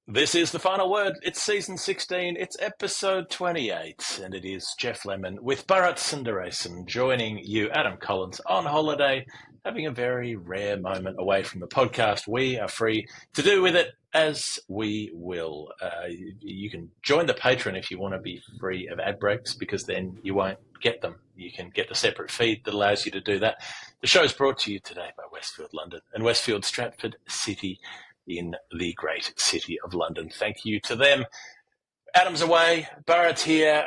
This is The Final Word. It's season 16. It's episode 28. And it is Geoff Lemon with Bharat Sundaresan joining you, Adam Collins, on holiday, having a very rare moment away from the podcast. We are free to do with it as we will. You can join the Patreon if you want to be free of ad breaks, because then you won't get them. You can get the separate feed that allows you to do that. The show is brought to you today by Westfield, London, and Westfield, Stratford City, in the great city of London. Thank you to them. Adam's away, Barrett's here.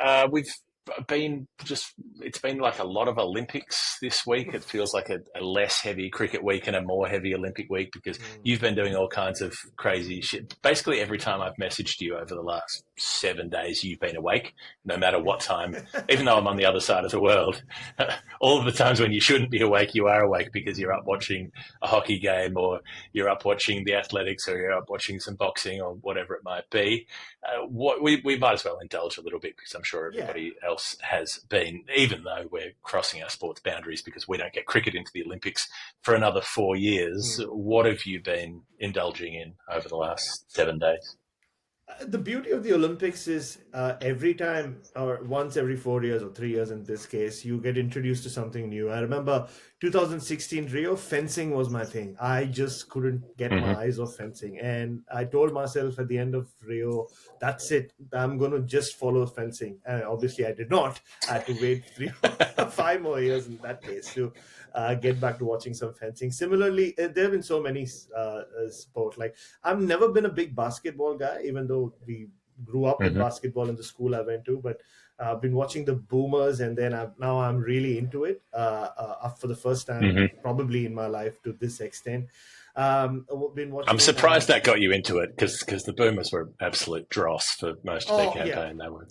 It's been like a lot of Olympics this week. It feels like a less heavy cricket week and a more heavy Olympic week, because you've been doing all kinds of crazy shit. Basically, every time I've messaged you over the last 7 days, you've been awake, no matter what time, even though I'm on the other side of the world. All of the times when you shouldn't be awake, you are awake because you're up watching a hockey game, or you're up watching the athletics, or you're up watching some boxing, or whatever it might be. We might as well indulge a little bit, because I'm sure everybody else has been, even though we're crossing our sports boundaries because we don't get cricket into the Olympics for another 4 years. What have you been indulging in over the last 7 days? The beauty of the Olympics is every time, or once every 4 years or 3 years in this case, you get introduced to something new. I remember 2016 Rio, fencing was my thing. I just couldn't get my eyes off fencing. And I told myself at the end of Rio, that's it. I'm going to just follow fencing. And obviously I did not. I had to wait 5 more years in that case to get back to watching some fencing. Similarly, there have been so many sports. Like, I've never been a big basketball guy, even though we grew up with basketball in the school I went to. But I've been watching the Boomers, and then now I'm really into it for the first time probably in my life to this extent. Been watching, I'm surprised that got you into it, because the Boomers were absolute dross for most of their campaign. They were.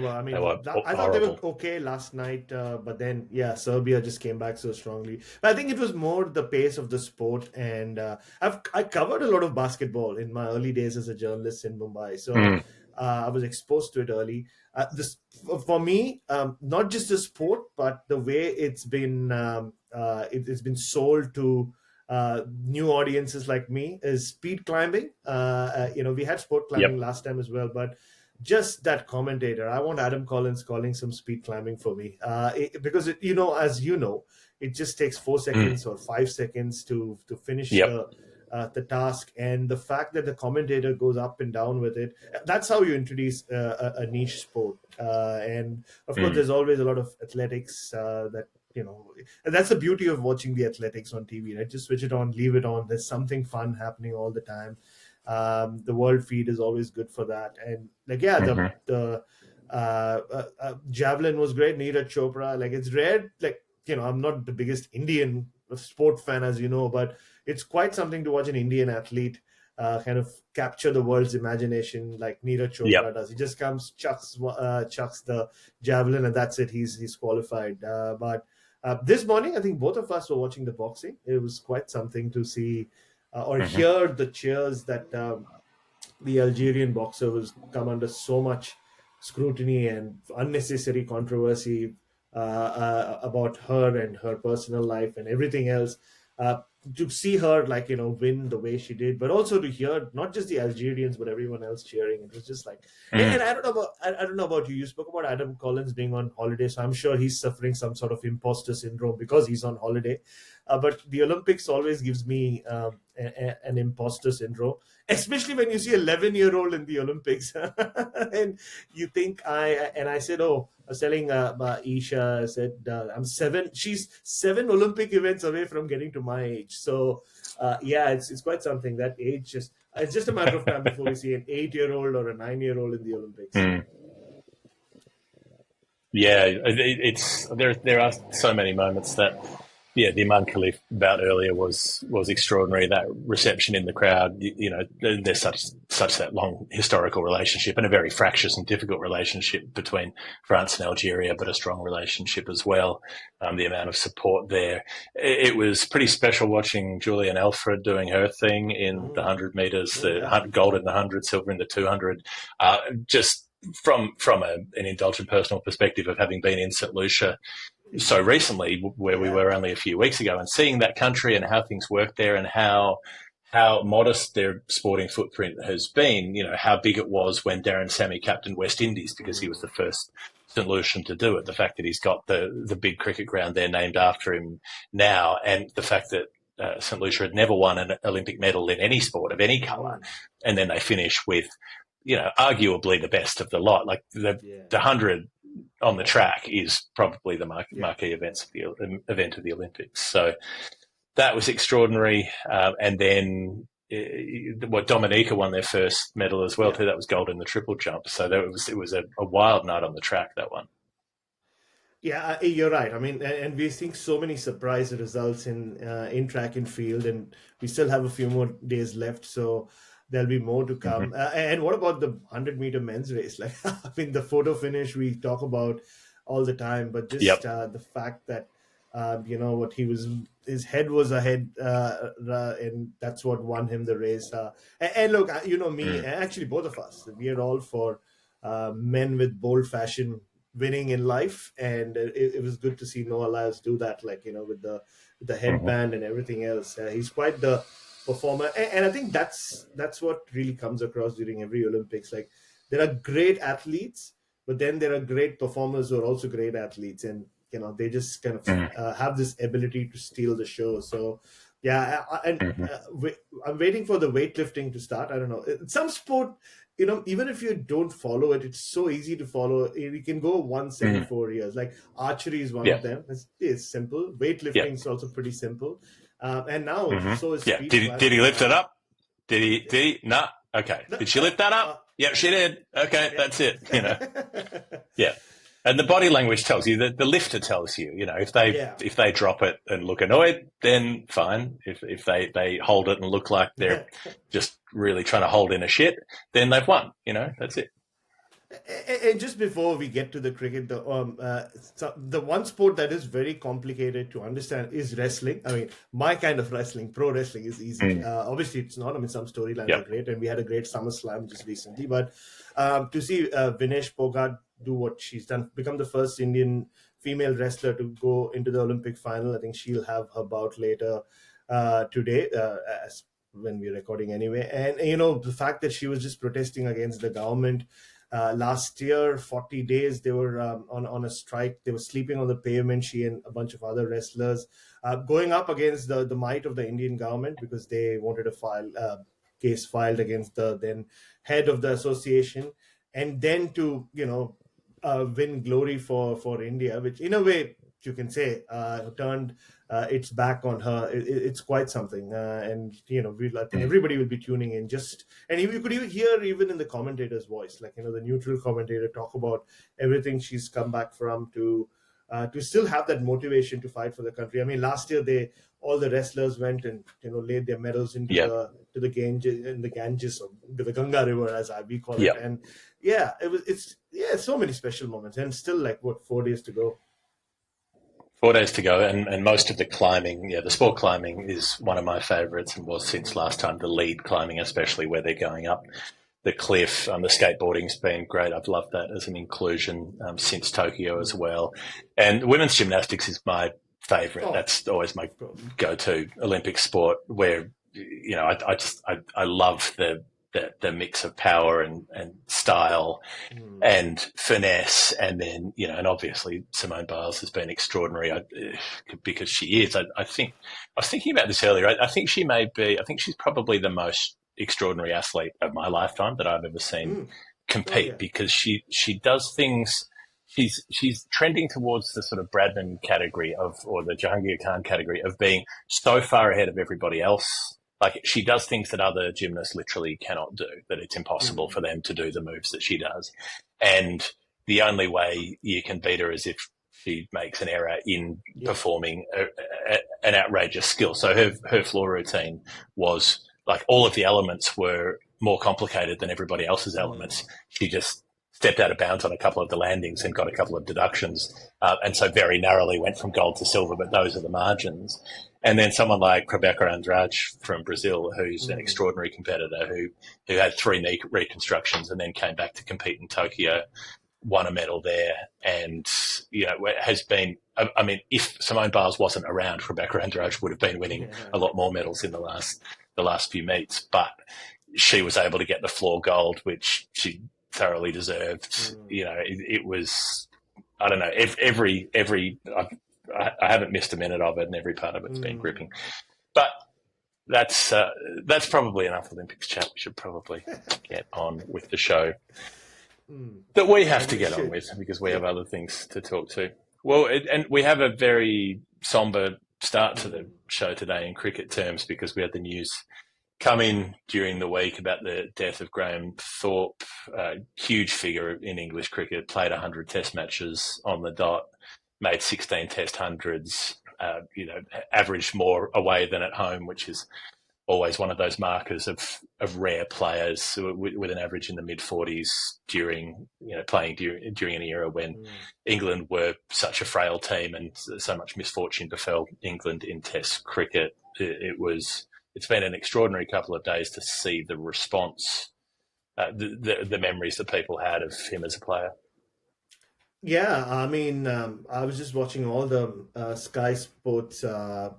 I mean, I thought they were okay last night, but then, Serbia just came back so strongly. But I think it was more the pace of the sport, and I covered a lot of basketball in my early days as a journalist in Mumbai, so I was exposed to it early. For me, not just the sport, but the way it's been sold to new audiences like me is speed climbing. We had sport climbing last time as well, but just that commentator, I want Adam Collins calling some speed climbing for me, because as you know, it just takes 4 seconds or 5 seconds to finish the task, and the fact that the commentator goes up and down with it, that's how you introduce a niche sport. And of course, there's always a lot of athletics that. And that's the beauty of watching the athletics on TV, right? Just switch it on, leave it on. There's something fun happening all the time. The world feed is always good for that. And the javelin was great. Neeraj Chopra, it's rare. I'm not the biggest Indian sport fan, as you know, but it's quite something to watch an Indian athlete kind of capture the world's imagination like Neeraj Chopra does. He just comes, chucks the javelin, and that's it. He's qualified. But this morning, I think both of us were watching the boxing. It was quite something to see or hear the cheers that the Algerian boxer was come under so much scrutiny and unnecessary controversy about her and her personal life and everything else. To see her win the way she did, but also to hear not just the Algerians but everyone else cheering, it was just like. And I don't know about you. You spoke about Adam Collins being on holiday, so I'm sure he's suffering some sort of imposter syndrome because he's on holiday. But the Olympics always gives me an imposter syndrome, especially when you see an 11-year-old in the Olympics, and you think I said, I was telling Isha, I said, I'm 7. She's 7 Olympic events away from getting to my age. So, it's quite something. That age it's just a matter of time before we see an 8-year-old or a 9-year-old in the Olympics. There are so many moments that. The Imam Khalif bout earlier was extraordinary. That reception in the crowd, there's such that long historical relationship and a very fractious and difficult relationship between France and Algeria, but a strong relationship as well. The amount of support there. It was pretty special watching Julian Alfred doing her thing in the 100 meters, the gold in the 100, silver in the 200. Just from an indulgent personal perspective of having been in St. Lucia so recently, where we were only a few weeks ago, and seeing that country and how things work there and how how modest their sporting footprint has been, how big it was when Darren Sammy captained West Indies because he was the first St. Lucian to do it. The fact that he's got the big cricket ground there named after him now, and the fact that St. Lucia had never won an Olympic medal in any sport of any colour, and then they finish with, arguably the best of the lot. Like the 100 on the track is probably the marquee event of the Olympics. So that was extraordinary. And then Dominica won their first medal as well too. That was gold in the triple jump. So it was a wild night on the track, that one. Yeah, you're right. I mean, and we're seeing so many surprise results in track and field, and we still have a few more days left. So there'll be more to come. And what about the 100-meter men's race? Like, I mean, the photo finish we talk about all the time, but just the fact that what his head was ahead, and that's what won him the race. And look, me, actually both of us, we are all for men with bold fashion winning in life, and it was good to see Noah Lyles do that, with the headband and everything else. He's quite the performer, and I think that's what really comes across during every Olympics. Like, there are great athletes, but then there are great performers who are also great athletes, and they just kind of have this ability to steal the show. So I'm waiting for the weightlifting to start. I don't know, some sport, even if you don't follow it, it's so easy to follow. You can go once every 4 years. Like archery is one of them. It's simple. Weightlifting is also pretty simple. And now, so is speed. Did he lift it up? Did he? No. Okay. Did she lift that up? Yep, she did. Okay, that's it. Yeah. And the body language tells you that the lifter tells you, if they drop it and look annoyed, then fine. If they hold it and look like they're just really trying to hold in a shit, then they've won. That's it. And just before we get to the cricket, the one sport that is very complicated to understand is wrestling. I mean, my kind of wrestling, pro wrestling, is easy. Obviously, it's not. I mean, some storylines are great, and we had a great SummerSlam just recently. But to see Vinesh Pogart do what she's done, become the first Indian female wrestler to go into the Olympic final. I think she'll have her bout later today, as when we're recording anyway. And, the fact that she was just protesting against the government. Last year, 40 days, they were on a strike. They were sleeping on the pavement, she and a bunch of other wrestlers, going up against the might of the Indian government because they wanted a case filed against the then head of the association. And then to, win glory for India, which in a way you can say turned its back on her. It's quite something, and I think everybody will be tuning in. And you could even hear even in the commentator's voice, like the neutral commentator talk about everything she's come back from to still have that motivation to fight for the country. I mean, last year all the wrestlers went and laid their medals into the Ganges or the Ganga River, as we call it, and it's so many special moments, and still 4 days to go. 4 days to go, and most of the climbing, the sport climbing is one of my favourites and was since last time. The lead climbing, especially where they're going up the cliff. The skateboarding's been great. I've loved that as an inclusion since Tokyo as well. And women's gymnastics is my favourite. That's always my go-to Olympic sport where, I love the mix of power and style and finesse. And then, and obviously Simone Biles has been extraordinary because she is. I was thinking about this earlier. I think she's probably the most extraordinary athlete of my lifetime that I've ever seen compete because she does things. She's trending towards the sort of Bradman category or the Jahangir Khan category of being so far ahead of everybody else. Like, she does things that other gymnasts literally cannot do, that it's impossible for them to do the moves that she does. And the only way you can beat her is if she makes an error in performing an outrageous skill. So her floor routine was like all of the elements were more complicated than everybody else's elements. She just stepped out of bounds on a couple of the landings and got a couple of deductions. And so very narrowly went from gold to silver, but those are the margins. And then someone like Rebecca Andrade from Brazil, who's an extraordinary competitor who had 3 knee reconstructions and then came back to compete in Tokyo, won a medal there, and has been. If Simone Biles wasn't around, Rebecca Andrade would have been winning a lot more medals in the last the last few meets, but she was able to get the floor gold, which she thoroughly deserved. You know, it was, I don't know, I haven't missed a minute of it, and every part of it's been gripping. But that's probably enough Olympics chat. We should probably get on with the show that we have to get on with, because we have other things to talk to. Well, and we have a very somber start to the show today in cricket terms, because we had the news come in during the week about the death of Graham Thorpe, a huge figure in English cricket, played 100 test matches on the dot, made 16 test hundreds, averaged more away than at home, which is always one of those markers of rare players with an average in the mid-40s playing during an era when England were such a frail team and so much misfortune befell England in Test cricket. It's been an extraordinary couple of days to see the response, the memories that people had of him as a player. Yeah, I mean, I was just watching all the Sky Sports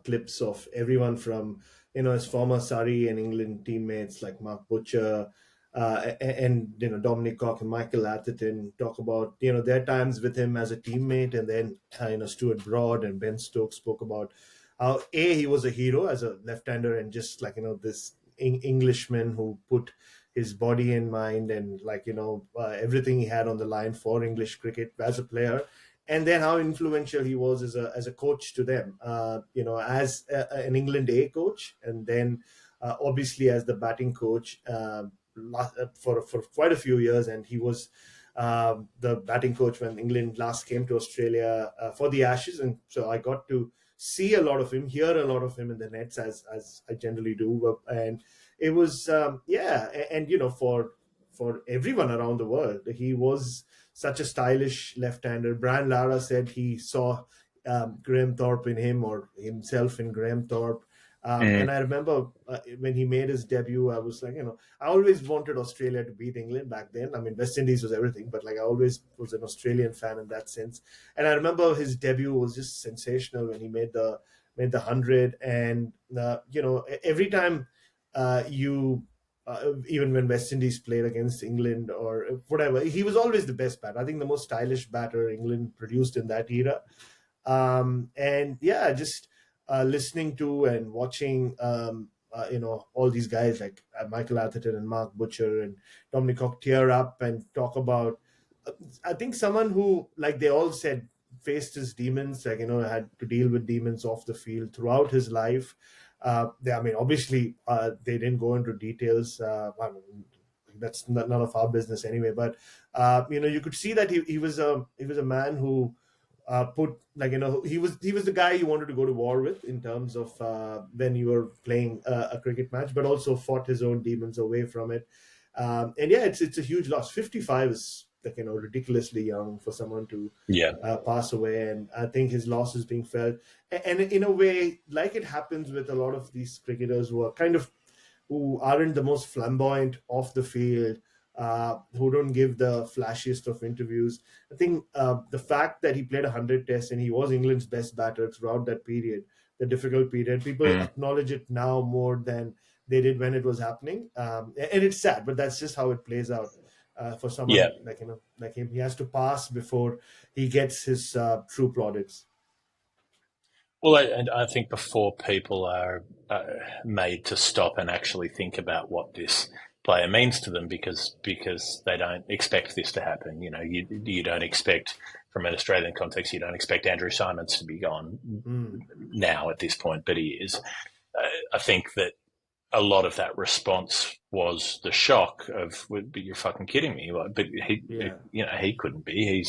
clips of everyone from, his former Surrey and England teammates like Mark Butcher and Dominic Cork and Michael Atherton talk about, their times with him as a teammate. And then, Stuart Broad and Ben Stokes spoke about how, he was a hero as a left-hander, and just like, this Englishman who put his body and mind and everything he had on the line for English cricket as a player, and then how influential he was as a coach to them, as an England A coach, and then obviously as the batting coach for quite a few years. And he was the batting coach when England last came to Australia for the Ashes, and so I got to see a lot of him, hear a lot of him in the nets, as I generally do, and it was for everyone around the world, he was such a stylish left-hander. Brian Lara said he saw Graham Thorpe in him, or himself in Graham Thorpe. And I remember when he made his debut, I was like, I always wanted Australia to beat England back then. I mean, West Indies was everything, but I always was an Australian fan in that sense. And I remember his debut was just sensational when he made the 100. And every time even when West Indies played against England or whatever, he was always the best batter. I think the most stylish batter England produced in that era. Just listening to and watching, all these guys like Michael Atherton and Mark Butcher and Dominic Cork tear up and talk about, I think someone who, like they all said, faced his demons, had to deal with demons off the field throughout his life. Obviously, they didn't go into details. That's none of our business anyway. But you could see that he was a man who he was the guy you wanted to go to war with in terms of when you were playing a cricket match, but also fought his own demons away from it. It's a huge loss. 55 is ridiculously young for someone to pass away, and I think his loss is being felt. And in a way, like it happens with a lot of these cricketers who aren't the most flamboyant off the field, who don't give the flashiest of interviews. I think the fact that he played 100 tests and he was England's best batter throughout that period, the difficult period, people acknowledge it now more than they did when it was happening. And it's sad, but that's just how it plays out. For someone like him, he has to pass before he gets his true plaudits. Well, I think before people are made to stop and actually think about what this player means to them, because they don't expect this to happen. You don't expect, from an Australian context, you don't expect Andrew Simons to be gone now at this point, but he is. I think that a lot of that response was the shock of, "You're fucking kidding me!" But he couldn't be.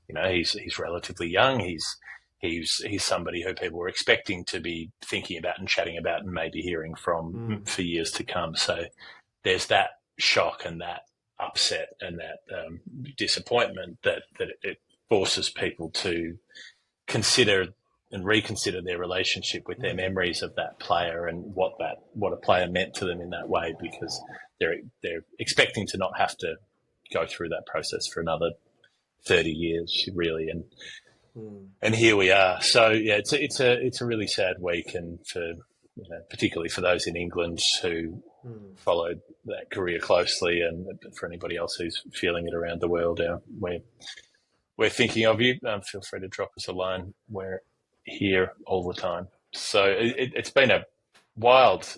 He's relatively young. He's somebody who people were expecting to be thinking about and chatting about and maybe hearing from for years to come. So there's that shock and that upset and that disappointment that it forces people to consider and reconsider their relationship with their memories of that player and what a player meant to them in that way, because they're expecting to not have to go through that process for another 30 years, really. And here we are. So yeah, it's a really sad week, and for particularly for those in England who followed that career closely, and for anybody else who's feeling it around the world, we're thinking of you. Feel free to drop us a line. We're here all the time. So it's been a wild,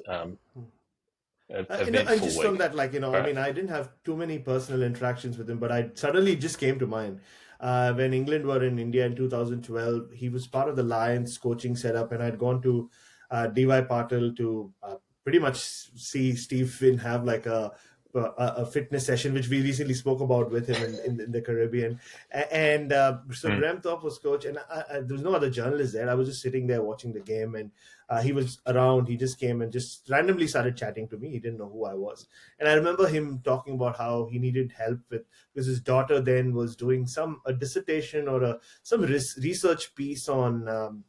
eventful and just week. on that, like, I mean, I didn't have too many personal interactions with him, but I suddenly just came to mind. When England were in India in 2012, he was part of the Lions coaching setup, and I'd gone to DY Patil to pretty much see Steve Finn have like a fitness session, which we recently spoke about with him in the Caribbean. And so Graham Thorpe was coach, and there was no other journalist there. I was just sitting there watching the game, and he was around. He just came and just randomly started chatting to me. He didn't know who I was. And I remember him talking about how he needed help because his daughter then was doing a dissertation or some research piece on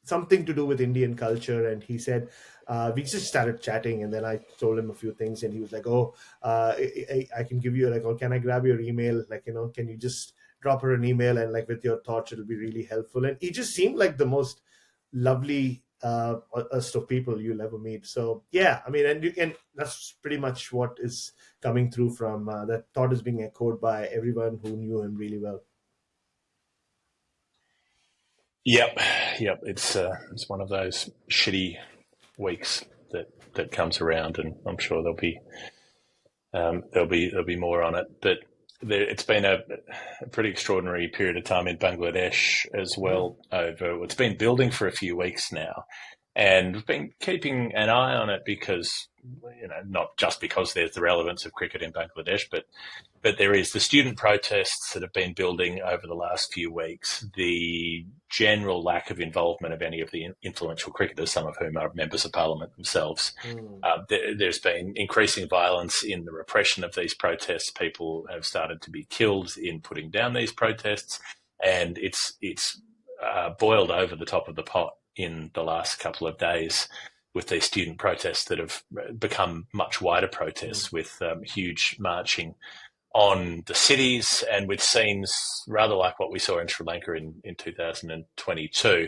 something to do with Indian culture. And he said, we just started chatting, and then I told him a few things, and he was like, "Oh, I can give you or can I grab your email? Can you just drop her an email, and with your thoughts, it'll be really helpful." And he just seemed like the most lovely of people you'll ever meet. So yeah, I mean, and that's pretty much what is coming through from that thought is being echoed by everyone who knew him really well. Yep. It's one of those shitty weeks that comes around, and I'm sure there'll be more on it. But it's been a pretty extraordinary period of time in Bangladesh as well. It's been building for a few weeks now, and we've been keeping an eye on it because, not just because there's the relevance of cricket in Bangladesh, but there is the student protests that have been building over the last few weeks, the general lack of involvement of any of the influential cricketers, some of whom are members of parliament themselves. There's been increasing violence in the repression of these protests. People have started to be killed in putting down these protests, and it's boiled over the top of the pot in the last couple of days with these student protests that have become much wider protests with huge marching on the cities, and with scenes rather like what we saw in Sri Lanka in 2022.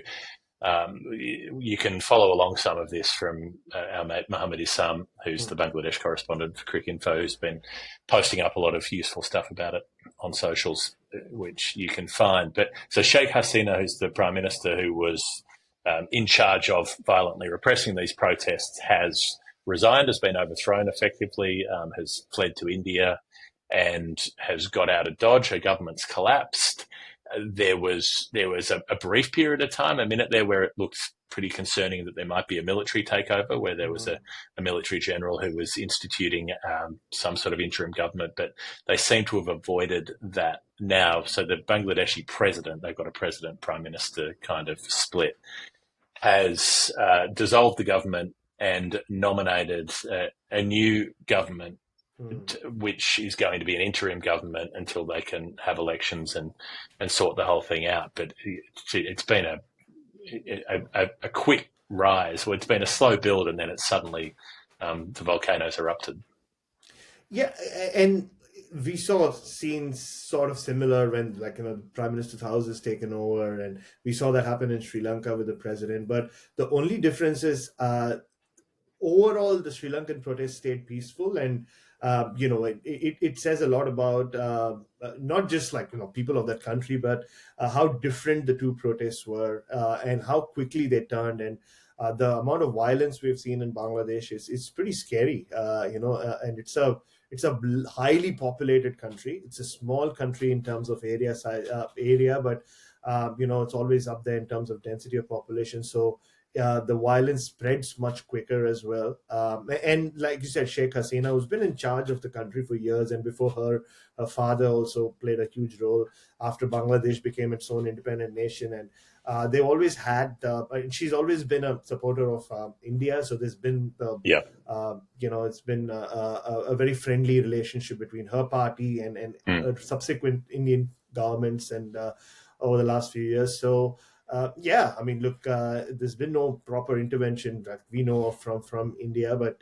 You can follow along some of this from our mate Mohammed Issam, who's the Bangladesh correspondent for Cricinfo, who's been posting up a lot of useful stuff about it on socials, which you can find. But so Sheikh Hasina, who's the Prime Minister who was in charge of violently repressing these protests, has resigned, has been overthrown effectively, has fled to India, and has got out of Dodge. Her government's collapsed. There was a brief period of time, a minute there, where it looked pretty concerning that there might be a military takeover, where there was a military general who was instituting some sort of interim government, but they seem to have avoided that now. So the Bangladeshi president, they've got a president prime minister kind of split, has dissolved the government and nominated a new government, which is going to be an interim government until they can have elections and sort the whole thing out. But it's been a quick rise. Well, it's been a slow build, and then it's suddenly the volcanoes erupted. Yeah, and we saw scenes sort of similar when, the Prime Minister's house is taken over, and we saw that happen in Sri Lanka with the president. But the only difference is, overall, the Sri Lankan protests stayed peaceful, and it says a lot about not just people of that country, but how different the two protests were, and how quickly they turned, and the amount of violence we've seen in Bangladesh is pretty scary, and it's a highly populated country. It's a small country in terms of area size, but it's always up there in terms of density of population. So the violence spreads much quicker as well. And like you said, Sheikh Hasina, who's been in charge of the country for years, and before her father also played a huge role after Bangladesh became its own independent nation. And they've always had, she's always been a supporter of India. So there's been, it's been a very friendly relationship between her party and subsequent Indian governments and over the last few years. So, I mean, look, there's been no proper intervention that we know of from India, but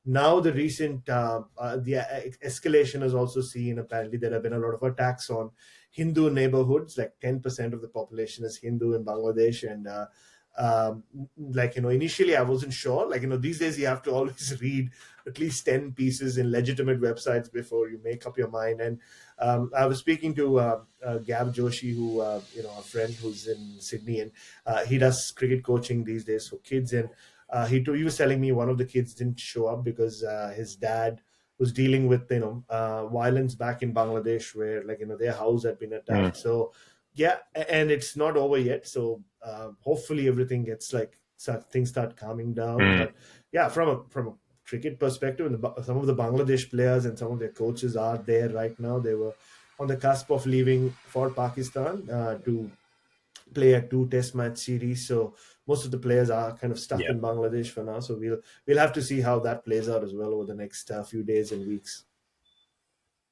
now the recent escalation has also seen, apparently there have been a lot of attacks on Hindu neighborhoods. 10% of the population is Hindu in Bangladesh, and Initially I wasn't sure. These days you have to always read at least 10 pieces in legitimate websites before you make up your mind. And I was speaking to Gav Joshi, who, a friend who's in Sydney, and he does cricket coaching these days for kids. And he was telling me one of the kids didn't show up because his dad was dealing with violence back in Bangladesh, where their house had been attacked. So yeah, and it's not over yet. So hopefully everything gets things start calming down. But yeah, from a cricket perspective, and some of the Bangladesh players and some of their coaches are there right now. They were on the cusp of leaving for Pakistan to play a 2-test match series. So most of the players are kind of stuck in Bangladesh for now. So we'll have to see how that plays out as well over the next few days and weeks.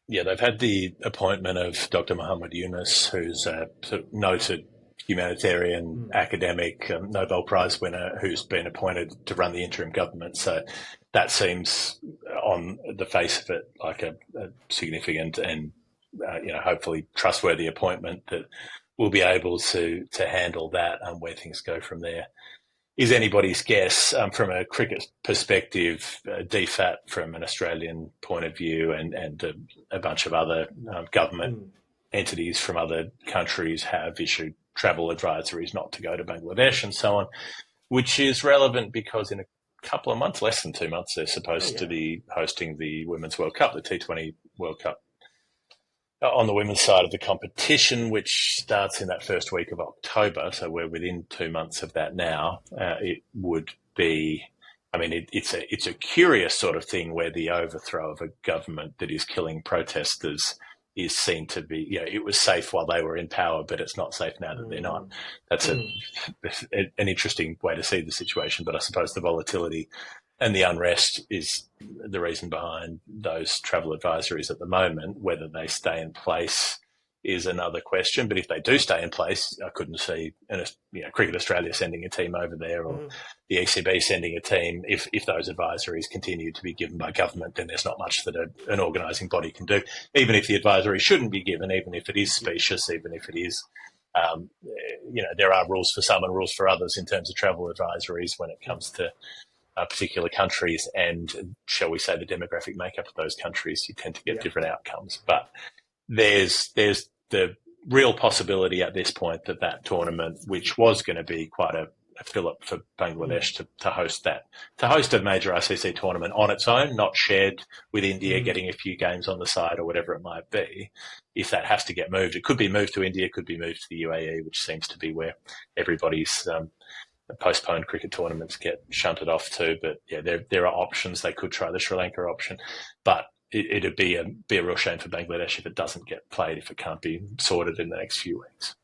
Yeah, they've had the appointment of Dr. Muhammad Yunus, who's a sort of noted humanitarian academic, Nobel Prize winner, who's been appointed to run the interim government. So that seems, on the face of it, like a significant and hopefully trustworthy appointment that will be able to handle that and where things go from there. Is anybody's guess. From a cricket perspective, DFAT from an Australian point of view and a bunch of other government entities from other countries have issued travel advisories not to go to Bangladesh and so on, which is relevant because in a couple of months, less than 2 months, they're supposed to be hosting the Women's World Cup, the T20 World Cup, on the women's side of the competition, which starts in that first week of October. So we're within 2 months of that now. It would be, it's a curious sort of thing where the overthrow of a government that is killing protesters is seen to be, it was safe while they were in power, but it's not safe now that they're not. That's an interesting way to see the situation. But I suppose the volatility and the unrest is the reason behind those travel advisories at the moment. Whether they stay in place is another question. But if they do stay in place, I couldn't see Cricket Australia sending a team over there or the ECB sending a team. If those advisories continue to be given by government, then there's not much that an organising body can do. Even if the advisory shouldn't be given, even if it is specious, even if it is, there are rules for some and rules for others in terms of travel advisories when it comes to particular countries and, shall we say, the demographic makeup of those countries. You tend to get different outcomes. But there's the real possibility at this point that tournament, which was going to be quite a fillip for Bangladesh to host a major ICC tournament on its own, not shared with India, getting a few games on the side or whatever it might be. If that has to get moved, it could be moved to India, could be moved to the UAE, which seems to be where everybody's postponed cricket tournaments get shunted off to. But yeah, there are options. They could try the Sri Lanka option, but it'd be a real shame for Bangladesh if it doesn't get played, if it can't be sorted in the next few weeks.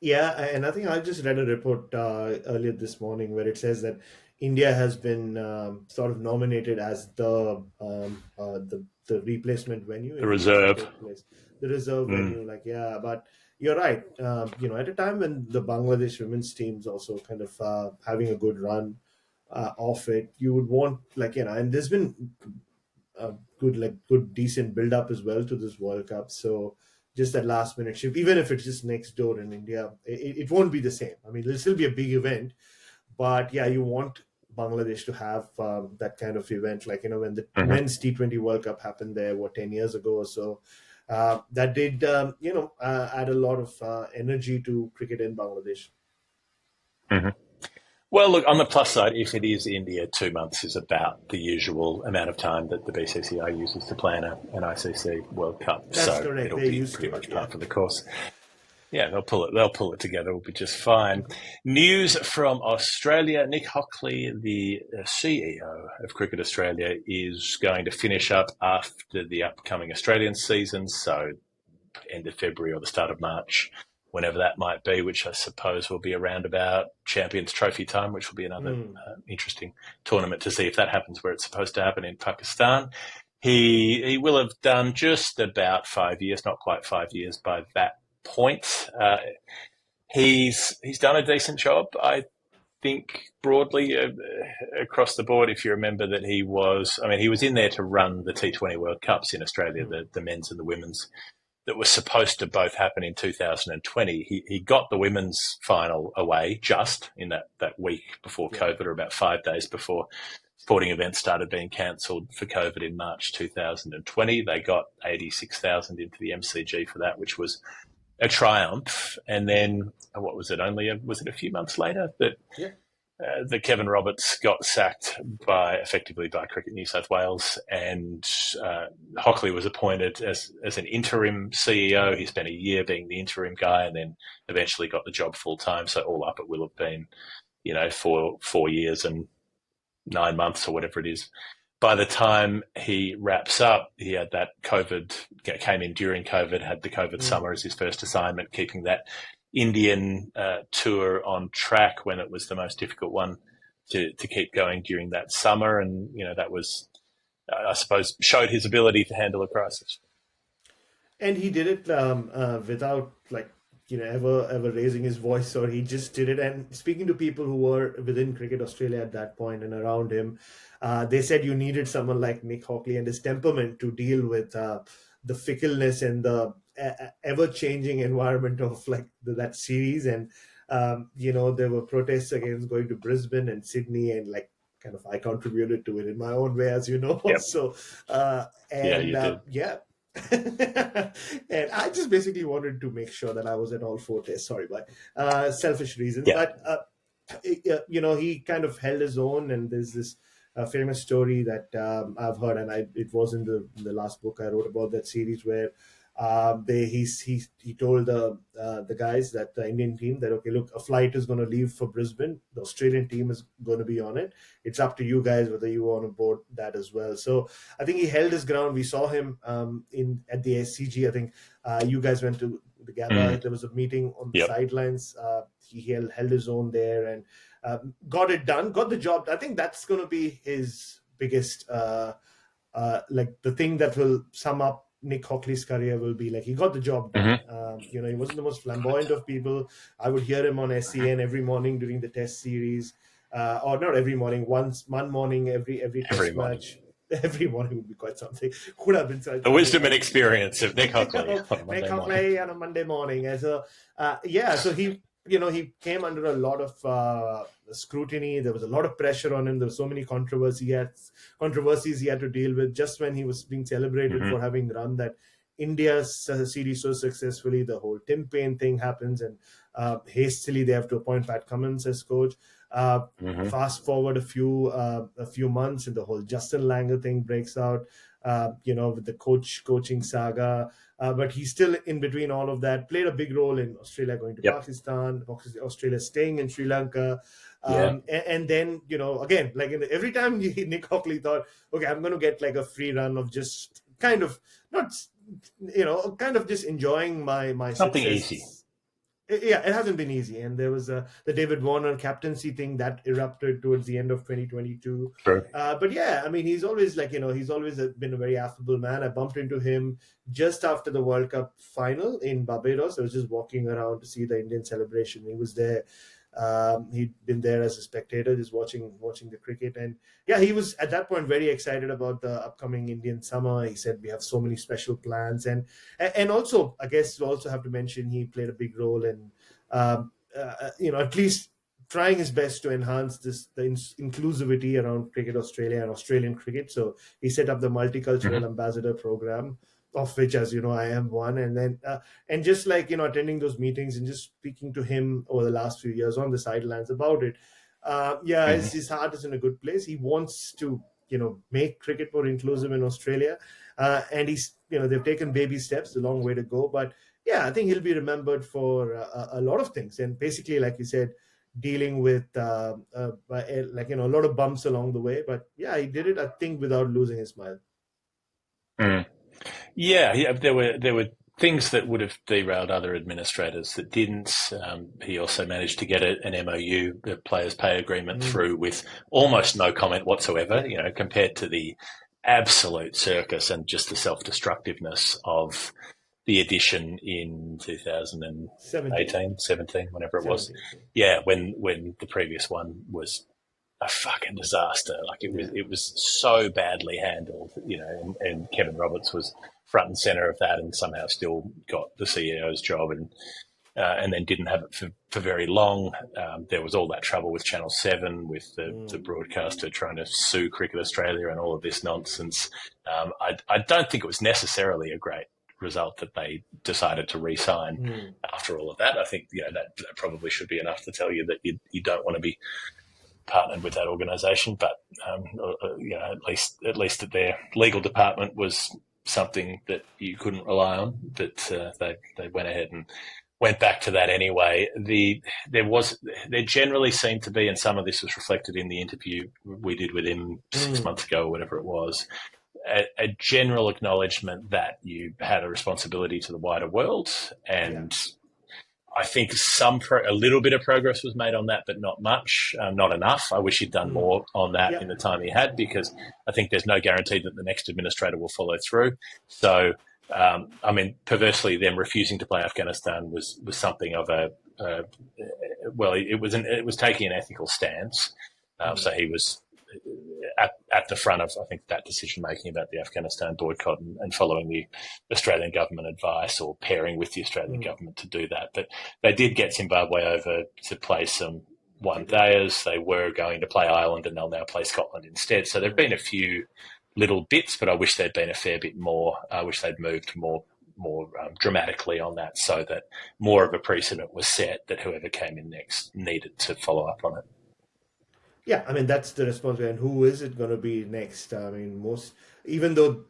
Yeah, and I think I just read a report earlier this morning where it says that India has been sort of nominated as the replacement venue, the reserve venue. But you're right. At a time when the Bangladesh women's team's also kind of having a good run off it, you would want and there's been a good decent build up as well to this World Cup. So just that last minute shift, even if it's just next door in India, it won't be the same. I mean, it'll still be a big event, but yeah, you want Bangladesh to have that kind of event, when the men's T20 World Cup happened there, 10 years ago or so. That did, add a lot of energy to cricket in Bangladesh. Well, look, on the plus side, if it is India, 2 months is about the usual amount of time that the BCCI uses to plan an ICC World Cup. That's correct. It'll be pretty much part of the course. Yeah, they'll pull it together. It'll be just fine. News from Australia. Nick Hockley, the CEO of Cricket Australia, is going to finish up after the upcoming Australian season, so end of February or the start of March, whenever that might be, which I suppose will be around about Champions Trophy time, which will be another interesting tournament to see if that happens where it's supposed to happen in Pakistan. He will have done just about 5 years, not quite 5 years by that point. He's done a decent job, I think, broadly across the board. If you remember that he was in there to run the T20 World Cups in Australia, the men's and the women's that was supposed to both happen in 2020. He got the women's final away just in that week before COVID, or about 5 days before sporting events started being cancelled for COVID in March 2020. They got 86,000 into the MCG for that, which was a triumph. And then, what was it? Was it a few months later that that Kevin Roberts got sacked effectively by Cricket New South Wales, and Hockley was appointed as an interim CEO. He spent a year being the interim guy, and then eventually got the job full time. So all up, it will have been, 4 years and 9 months or whatever it is. By the time he wraps up, he had that COVID, came in during COVID, had the COVID summer as his first assignment, keeping that Indian tour on track when it was the most difficult one to keep going during that summer. And, that was, I suppose, showed his ability to handle a crisis. And he did it without, ever raising his voice, or he just did it. And speaking to people who were within Cricket Australia at that point and around him, they said you needed someone like Nick Hockley and his temperament to deal with the fickleness and the ever-changing environment of that series. And there were protests against going to Brisbane and Sydney, and I contributed to it in my own way, as you know. Yep. So you did. And I just basically wanted to make sure that I was at all 4 tests. Sorry, by selfish reasons. Yeah. But he kind of held his own, and there's this famous story that I've heard, and it was in the last book I wrote about that series, where he told the guys, that the Indian team, that, okay, look, a flight is going to leave for Brisbane. The Australian team is going to be on it. It's up to you guys whether you want to board that as well. So I think he held his ground. We saw him at the SCG. I think you guys went to the gala. There was a meeting on the sidelines. He held his own there and got it done, got the job. I think that's going to be his biggest, the thing that will sum up Nick Hockley's career will be he got the job done. He wasn't the most flamboyant of people. I would hear him on SEN every morning during the test series, or not every morning, one morning every test match. Every morning would be quite something. Could have been such the wisdom and experience of Nick Hockley. Nick Hockley on a Monday morning. And so, so he came under a lot of scrutiny. There was a lot of pressure on him. There were so many controversies he had to deal with just when he was being celebrated for having run that India series so successfully. The whole Tim Payne thing happens, and hastily they have to appoint Pat Cummins as coach. Fast forward a few months, and the whole Justin Langer thing breaks out, with the coaching saga. But he's still in between all of that, played a big role in Australia going to Pakistan, Australia staying in Sri Lanka. And then, again, every time Nick Hockley thought, okay, I'm going to get a free run of just kind of just enjoying my something success. Easy. Yeah, it hasn't been easy. And there was the David Warner captaincy thing that erupted towards the end of 2022. Sure. But yeah, I mean, he's always he's always been a very affable man. I bumped into him just after the World Cup final in Barbados. I was just walking around to see the Indian celebration. He was there. He'd been there as a spectator, just watching the cricket. And yeah, he was at that point very excited about the upcoming Indian summer. He said, we have so many special plans. And also, I guess you also have to mention, he played a big role in, at least trying his best to enhance the inclusivity around Cricket Australia and Australian cricket. So he set up the Multicultural Ambassador program, of which, as you know, I am one. And then, and just attending those meetings and just speaking to him over the last few years on the sidelines about it. His heart is in a good place. He wants to, make cricket more inclusive in Australia. And he's, they've taken baby steps, a long way to go. But yeah, I think he'll be remembered for a lot of things. And basically, like you said, dealing with, a lot of bumps along the way. But yeah, he did it, I think, without losing his smile. Yeah, there were things that would have derailed other administrators that didn't. He also managed to get an MOU, the Players Pay Agreement, through with almost no comment whatsoever, compared to the absolute circus and just the self-destructiveness of the edition in 2018, 17, whenever it was. Yeah, when the previous one was a fucking disaster. It was so badly handled, and Kevin Roberts was front and center of that, and somehow still got the CEO's job, and then didn't have it for very long. There was all that trouble with Channel 7, with the broadcaster trying to sue Cricket Australia and all of this nonsense. I don't think it was necessarily a great result that they decided to re-sign after all of that. I think that probably should be enough to tell you that you don't want to be partnered with that organisation, but at least that their legal department was something that you couldn't rely on. That they went ahead and went back to that anyway. There generally seemed to be, and some of this was reflected in the interview we did with him 6 months ago or whatever it was, a general acknowledgement that you had a responsibility to the wider world, and I think a little bit of progress was made on that, but not much, not enough. I wish he'd done more on that in the time he had, because I think there's no guarantee that the next administrator will follow through. So, perversely, them refusing to play Afghanistan was something of it was taking an ethical stance. So he was at the front of, I think, that decision-making about the Afghanistan boycott and following the Australian government advice, or pairing with the Australian government to do that. But they did get Zimbabwe over to play some one-dayers. They were going to play Ireland, and they'll now play Scotland instead. So there have been a few little bits, but I wish there'd been a fair bit more. I wish they'd moved more dramatically on that, so that more of a precedent was set that whoever came in next needed to follow up on it. Yeah, that's the responsibility. And who is it going to be next? Even though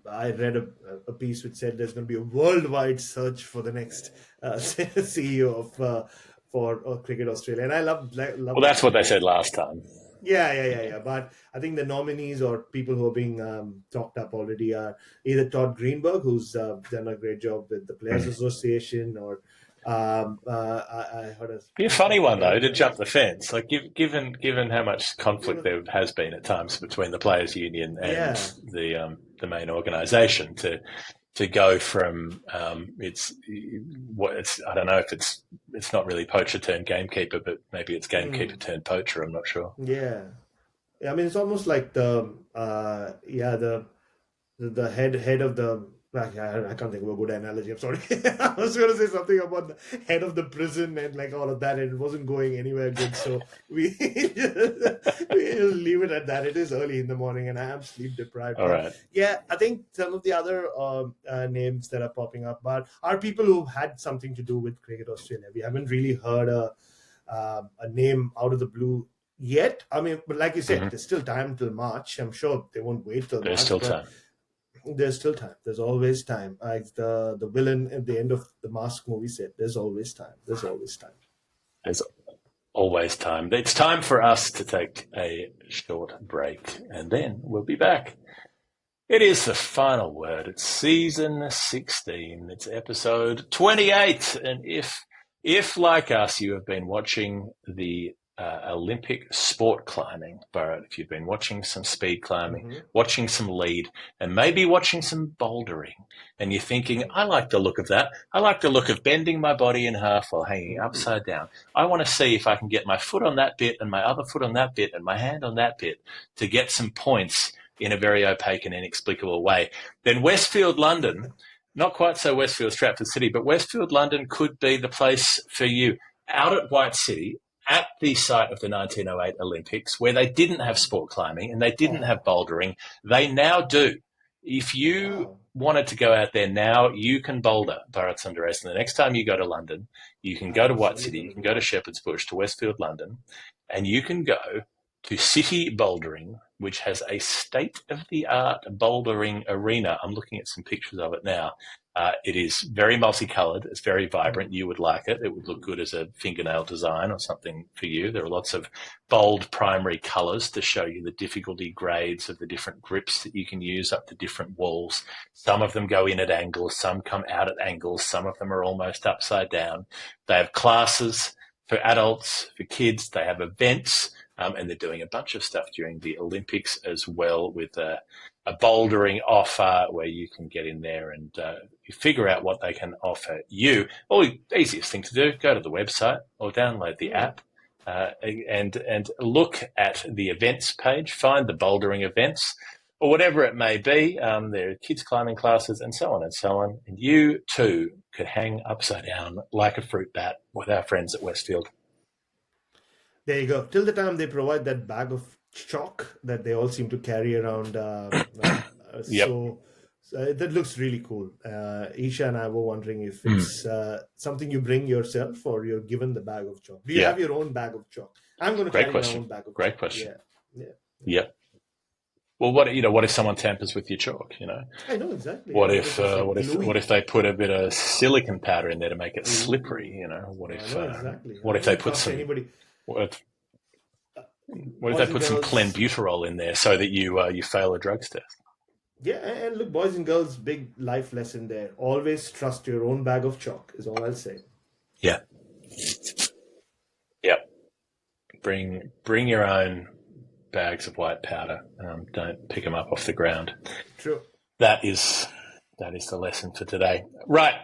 I read a piece which said there's going to be a worldwide search for the next CEO for Cricket Australia, and I love. Well, that's what they said last time. Yeah. But I think the nominees or people who are being talked up already are either Todd Greenberg, who's done a great job with the Players Association, or I heard be a funny one though to jump the fence. Like given how much conflict there has been at times between the players' union and the main organisation, to go from I don't know if it's not really poacher turned gamekeeper, but maybe it's gamekeeper turned poacher. I'm not sure. Yeah. It's almost like the head of the. I can't think of a good analogy. I'm sorry. I was going to say something about the head of the prison and like all of that, and it wasn't going anywhere good. So we just leave it at that. It is early in the morning, and I am sleep deprived. All right. Yeah, I think some of the other names that are popping up are people who've had something to do with Cricket Australia. We haven't really heard a name out of the blue yet. But like you said, there's still time till March. I'm sure they won't wait till March. There's still time. There's still time. There's always time. Like the villain at the end of the Mask movie said, there's always time. There's always time. There's always time. It's time for us to take a short break, and then we'll be back. It is the final word. It's season 16. It's episode 28. And if like us, you have been watching the Olympic sport climbing, Bharat, if you've been watching some speed climbing, watching some lead, and maybe watching some bouldering, and you're thinking, I like the look of that. I like the look of bending my body in half while hanging upside down. I want to see if I can get my foot on that bit and my other foot on that bit and my hand on that bit to get some points in a very opaque and inexplicable way. Then Westfield, London, not quite so Westfield, Stratford City, but Westfield, London could be the place for you. Out at White City, at the site of the 1908 Olympics, where they didn't have sport climbing and they didn't have bouldering, they now do. If you wanted to go out there now, you can boulder, Bharat Sundaresan. The next time you go to London, you can go to White City, you can go to Shepherd's Bush, to Westfield, London, and you can go to City Bouldering, which has a state-of-the-art bouldering arena. I'm looking at some pictures of it now. It is very multicolored. It's very vibrant. You would like it. It would look good as a fingernail design or something for you. There are lots of bold primary colors to show you the difficulty grades of the different grips that you can use up to different walls. Some of them go in at angles. Some come out at angles. Some of them are almost upside down. They have classes for adults, for kids. They have events, and they're doing a bunch of stuff during the Olympics as well, with a bouldering offer where you can get in there and figure out what they can offer you. Or the easiest thing to do, go to the website or download the app and look at the events page, find the bouldering events. or whatever it may be. There are kids climbing classes and so on and so on. And you too could hang upside down like a fruit bat with our friends at Westfield. There you go. Till the time they provide that bag of chalk that they all seem to carry around. Yep. So that looks really cool. Isha and I were wondering if it's something you bring yourself or you're given the bag of chalk. Do you have your own bag of chalk? I'm going to Great carry question. my own bag of Great chalk. question. Yeah. Yep. Well, what if someone tampers with your chalk? I know exactly. What if they put a bit of silicon powder in there to make it slippery? What if they put some what if they put some clenbuterol in there so that you fail a drugs test? Yeah, and look, boys and girls, big life lesson there. Always trust your own bag of chalk, is all I'll say. Yeah. Yep. Bring your own bags of white powder. Don't pick them up off the ground. True. That is the lesson for today. Right.